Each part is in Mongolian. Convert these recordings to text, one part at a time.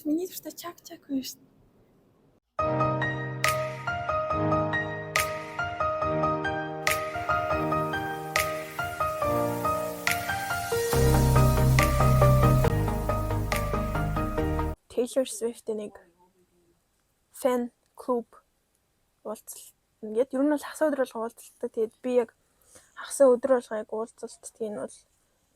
миний дуртай чак хүн шүү. Taylor Swift-ийн нэг fan club уулзалт. Ингээд ер нь бол хагас өдөр болго уулзалтдаг. Тэгээд би яг хагас өдөр болго яг уулзалтдгийг нь бол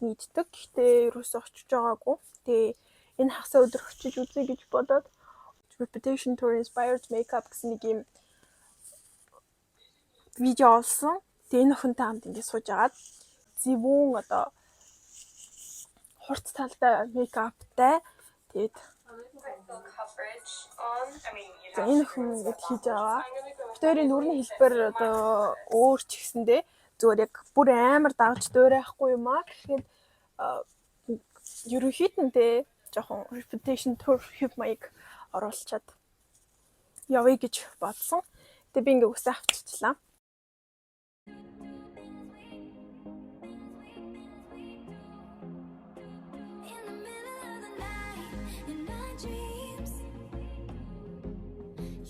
мэддэг. Гэхдээ ерөөсөө очиж байгаагүй. Тэгээ энэ хагас өдөр очиж үзье гэж бодоод Reputation Tour Inspired Makeup гэсэн нэг юм видео олсон. Тэгээ энэ охинтой хамт ингээд сууж агаад зөвүүн одоо хурц талтай мейкаптай. Тэгээд энэ хүн ингэж хийж байгаа. Өөрийн нүрийн хэлбэр одоо өөр ч гэсэндээ зүгээр яг бүр амар давж дуурайхгүй юм аа. Тэгэхээр ерөнхийдөө жоохон reputation tour хэв маяг оруулчаад явъя гэж бодсон. Тэгээ би ингээ үсээ авчичлаа.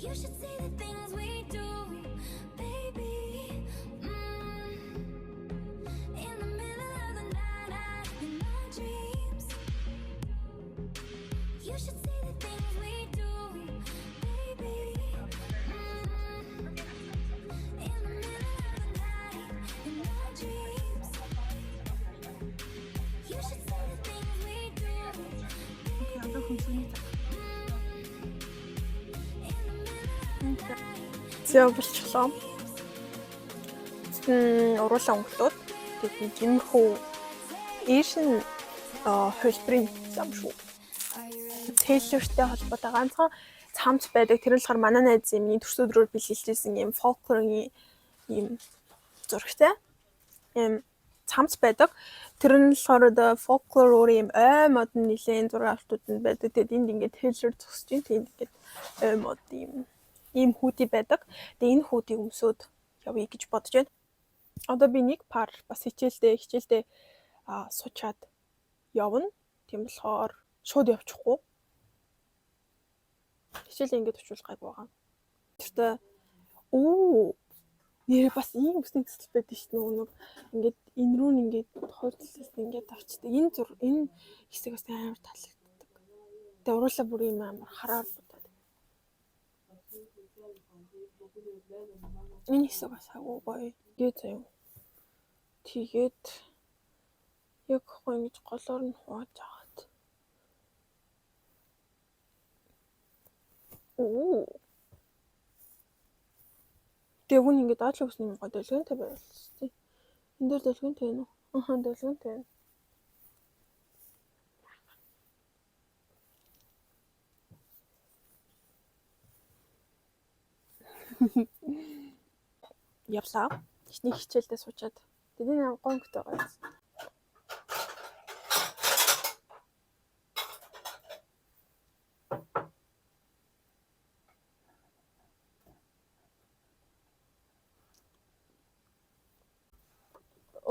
You should see the things we do, baby. In the middle of the night, in my dreams. You should see the things we do, baby. In the middle of the night, in my dreams. You should see the things we do, baby. Зөө болчихлоо. Уруулаа өнгөлөөд тэгээд жимхүү Asian хөлбөрийн зам шүү. Taylorтэй холбоотой ганцхан цамц байдаг. Тэр нь болохоор манай найз юмний төрс өдрөөр бэлгэлжсэн юм folklore-ийн юм зурагтай. Юм цамц байдаг. Тэр нь болохоор одоо folklore өөр юм ой мод нэлээд зураг автууд нь байдаг. Тэгээд энд ингээд Taylor зогсож байна. Тэгээд ингээд ой мод ийм хүүти байдаг. Тэгээ энэ хүүтийг өмсөөд явъя гэж бодож байна. Одоо би нэг пар бас хичээлдээ суучаад явна. Тийм болохоор шууд явчихгүй. Хичээлээ ингэж очивол гайг байгаа. Тэртээ нэр бас ийм үсний төсөл байдаг шүү дээ. Нөгөө ингээд энэ рүү ингээд хойдлолс ингээд авчдаг. Энэ хэсэг бас амар таалагддаг. Тэгээ уруулаа бүр юм амар хараар бодоод. Энэ хэсэг бас агуу гоё. Тэгээд заяа. Тэгээд яг гоё ингэж голоор нь хувааж агаад. Тэгээ хүн ингэ даадлаа өсний юм гоё дэлгэнтэй байлаа. Энд дээр дэлгэнтэй байна уу? Ахаа дэлгэнтэй байна. Явлаа. Эхний хичээлдээ суучаад. Тэгээд энэ гонхтой гоё.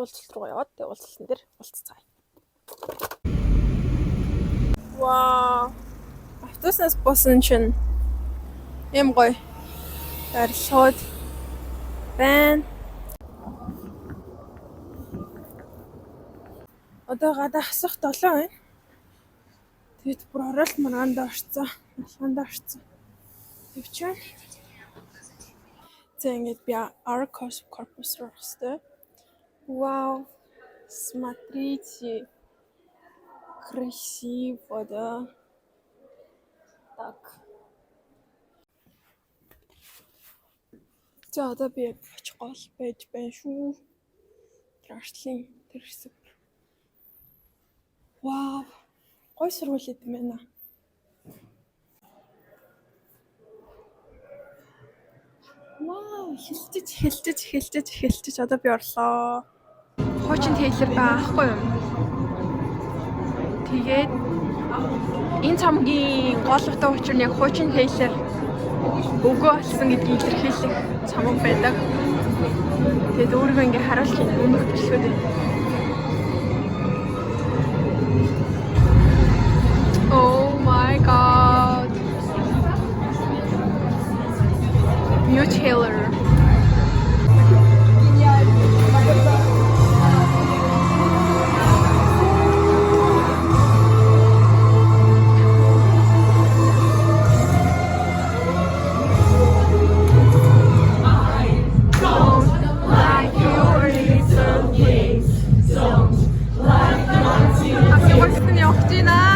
Уулзалт руу яваад тэгээд уулзалтан дээр уулзцаая. Вау. Автобуснаас босон чинь юм гоё. Дарилхууд байна. Одоо гадаа хасах 7 байна. Тэгэд бүр оролт маргаанда орцсон. Малганда орцсон. Тэгвчээ. За ингэж би Arcos Corpus руу орстой. Вау. Смотрите. Красиво, да. Так. За одоо би очих гол байж байна шүү. Трашлын тэр хэсэг. Вау. Гой сургууль юм байна. Вау, хэлтэж одоо би орлоо. Хуучин Taylor байхгүй юм. Тэгээд энэ цамгийн гол утга учир нь яг хуучин Taylor өгөө болсон гэдгийг илэрхийлэх цамаг байдаг. Тэгээд өөрийгөө ингээ харуулж өмнөх бичлэгүүд байна. Oh my god. color. 학교 같은 역지나.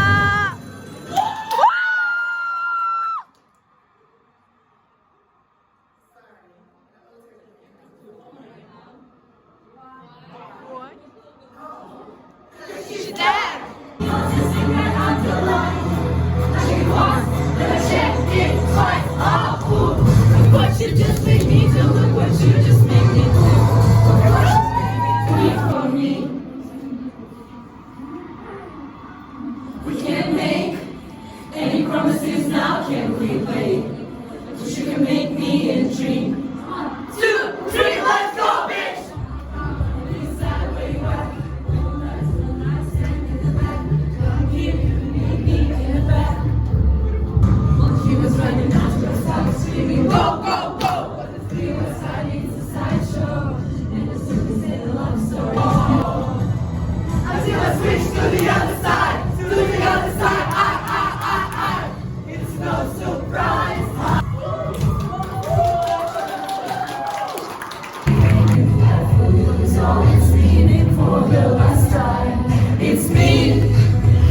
It's me.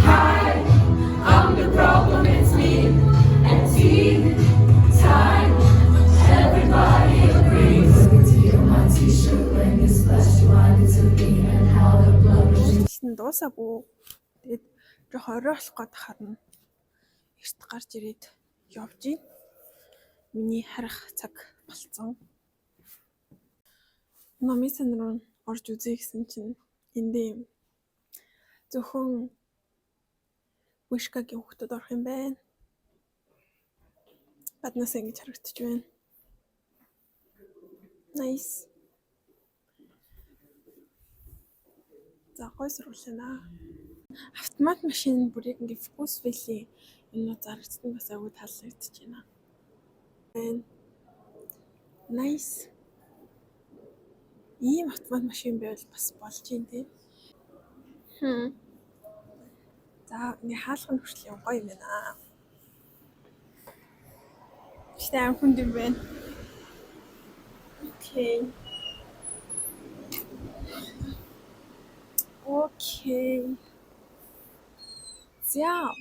Hi, I'm the problem. It's me. And tea time. Everybody agrees. Look into your my t-shirt when you splash you on to me and how the blood was. Тэгсэн дуусаагүй. Тэгээд жоо оройболох гээд харна. Эрт гарч ирээд явж гин. Миний харах цаг болцсон. Номисэн руу орж үзье гэсэн чинь эндээ зөвхөн Вишкагийн хүүхдүүд орох юм байна. Гаднаас ингэж харагдаж байна. Nice. За гой сурвалжана. Автомат машин бүрийг ингээ Фокусвиллийн энэ зарагдсан бас аягүй таалагдчихэж байна. Nice. Ийм автомат машин байвал бас болж юм тий. За ингээ хаалганы хүртэл гоё юм байна. Штэ хүнд юм байна. Окей. За.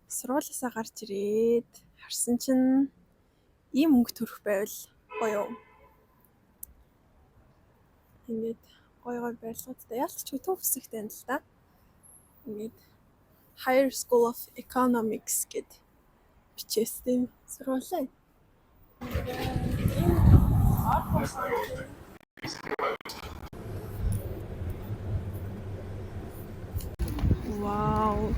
Сургуулиасаа гарч ирээд харсан чинь ийм мөнгө төрөх байвал гоё юу? Ингээд гоё байрлуудтай ялч төв хэсэгтэй байна л да. Ингээд Higher School of Economics гэд бичээстэй сургуулаа. Вау.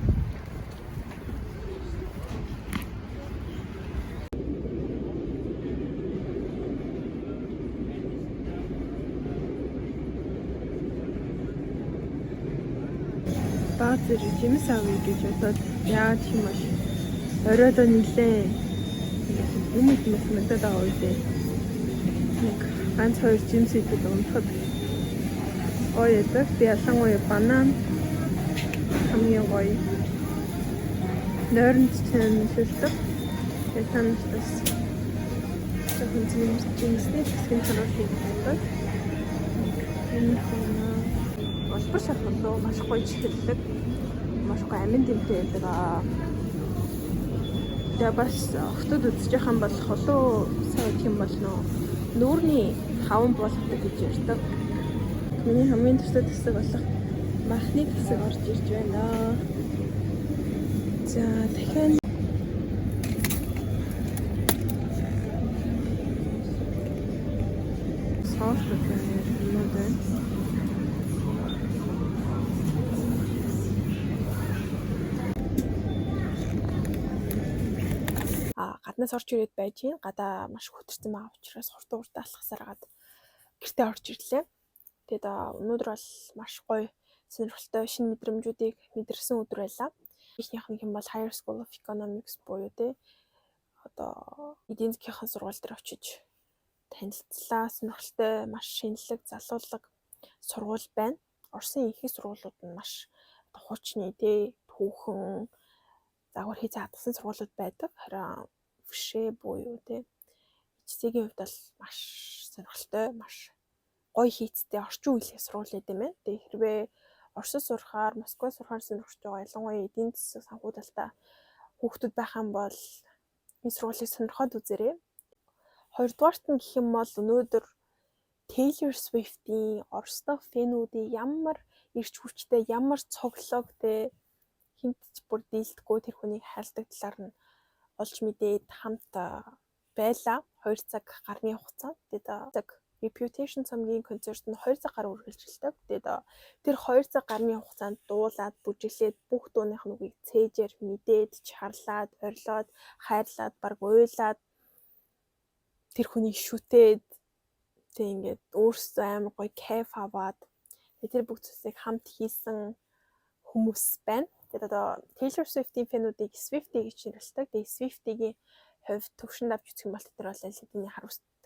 Баазэр жимс авъя гэж бодоод яа тийм бол оройдоо нилээ. Юм мэдээд байгаа үедээ нэг ганц хоёр жимс идэл унтахад гоё ядаг. Би ялангуяа банан хамгийн гоё. Нойронд чанилдаг. Яхан бас зөвхөн жимстэй хэсгийн цанаар хийдэг. Энэ Олбор шалгал руу маш гоё чиглэлдэг. Маш гоё амин тэмтэй байдаг. Тэгээ бас хотод үзэж явах юм бол холоо сайн гэх юм бол нүүрний хаван болгодог гэж ярьдаг. Миний хамгийн төстэй хэсэг болох махны хэсэг орж ирж байна. За дахиад соос гэдэг юм уу дээ. Гаднаас орж ирээд байж гин гадаа маш хөтөрсөн байгаа учраас хурдан алхасаар гад гэртээ орж ирлээ. Тэгээд өнөөдөр бол маш гоё сонирхолтой шинэ мэдрэмжүүдийг мэдэрсэн өдөр байлаа. Эхнийх нь бол Higher School of Economics буюу те одоо эдийн засгийн сургууль дээр очиж танилцлаа, сонирхолтой маш шинэлэг залуулга сургууль байна. Оросын ихэнх сургуулиуд нь маш хуучны түүхэн загвар хийж хадгалсан сургуулиуд байдаг. Харин вшээ буюу HC-ийн хувьд бол маш сонирхолтой, маш гоё хийцтэй орчин үеийн сургууль гэдэг юм байна. Тэгээ хэрвээ Оросд сурахаар, Москвад сурахаар сонирхож байгаа ялангуяа эдийн засаг санхүү талтай хүүхдүүд байх юм бол энэ сургуулийг сонирхоод үзээрэй. Хоёрдугаарт нь гэх юм бол өнөөдөр Taylor Swift-ийн Орос дахь фэнүүдийн ямар ирч хүчтэй, ямар цоглог хинт ч бүр дийлдэхгүй тэр хүнийг хайрладаг талаар нь олж мэдээд хамт байлаа. 2 цаг гарны хугацаанд. Тэгээд Reputation цомгийн концерт нь 2 цаг гаруй үргэлжилдэг. Тэгээд тэр 2 цаг гарны хугацаанд дуулаад, бүжиглээд бүх дууных нь үгийг цээжээр мэдээд, чарлаад, орилоод, хайрлаад, баг уйлаад тэр хүнийг шүтээд ингээд өөрсдөө амар гоё кайф аваад тэр бүх зүйлсийг хамт хийсэн хүмүүс байна. Тэгээд Taylor Swift-ийн фэнүүдийг Swiftie гэж нэрлэдэг. Тэгээд Swiftie-гийн хувьд төвшин давж үзэх юм бол тэр бол аль хэдийн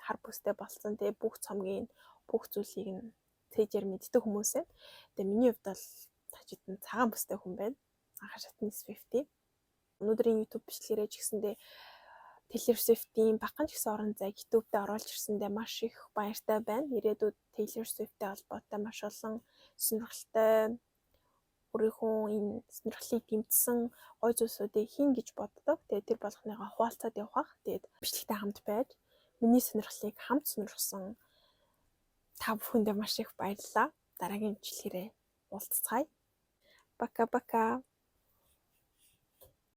хар бүстэй болсон. Тэгээд бүх цомгийн бүх зүйлийг нь цээжээр мэддэг хүмүүс байна. Тэгээд миний хувьд бол тажидсан цагаан бүстэй хүн байна. Анхаар шатны Swiftie. Өнөөдрийн YouTube бичлэгээрээ ч гэсэндээ Taylor Swift-ийн Багахан ч гэсэн орон зайг YouTube-д оруулж ирсэндээ маш их баяртай байна. Ирээдүйд Taylor Swift-тэй холбоотой маш олон сонирхолтой өөрийнхөө энэ сонирхлыг дэмжсэн гоё зүйлсүүдийг хийн гэж боддог. Тэгээд тэр болгоныгоо хуваалцаад явах. Тэгээд бичлэгтэй хамт байж миний сонирхлыг хамт сонирхсан та бүхэндээ маш их баярлалаа. Дараагийн бичлэгээрээ уулзцаая. Пока.